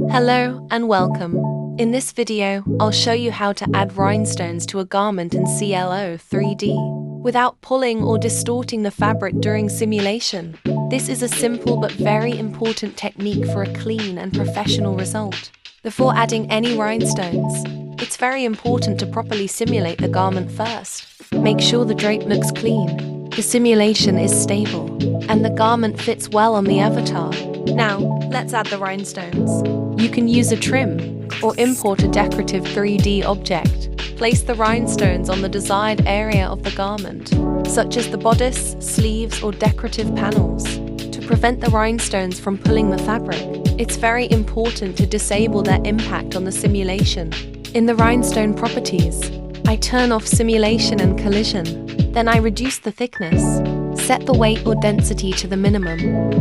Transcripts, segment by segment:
Hello and welcome. In this video, I'll show you how to add rhinestones to a garment in CLO 3D without pulling or distorting the fabric during simulation. This is a simple but very important technique for a clean and professional result. Before adding any rhinestones, it's very important to properly simulate the garment first. Make sure the drape looks clean, the simulation is stable, and the garment fits well on the avatar. Now, let's add the rhinestones. You can use a trim or import a decorative 3D object. Place the rhinestones on the desired area of the garment, such as the bodice, sleeves, or decorative panels. To prevent the rhinestones from pulling the fabric, it's very important to disable their impact on the simulation. In the rhinestone properties, I turn off simulation and collision. Then I reduce the thickness, set the weight or density to the minimum,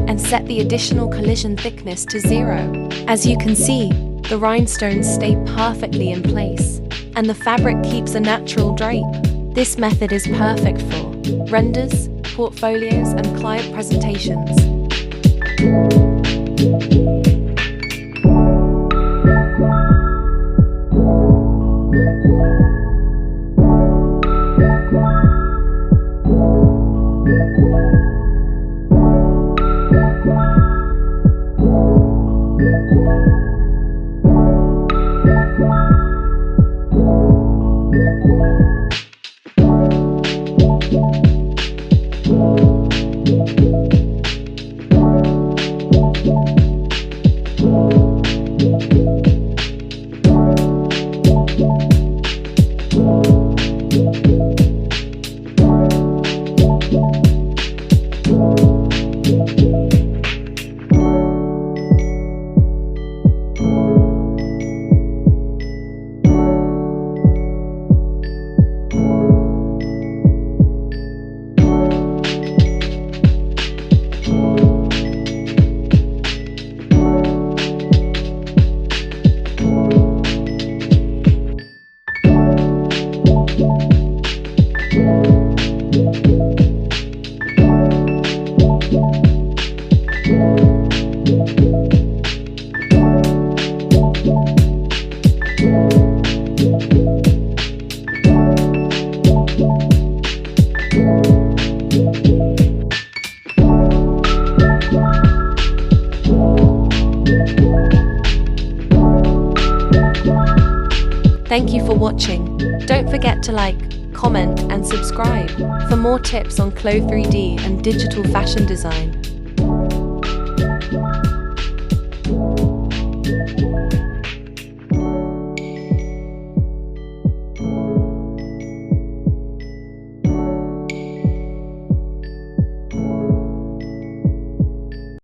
and set the additional collision thickness to 0. As you can see, the rhinestones stay perfectly in place, and the fabric keeps a natural drape. This method is perfect for renders, portfolios, and client presentations. Thank you for watching. Don't forget to like, comment, and subscribe for more tips on CLO 3D and digital fashion design.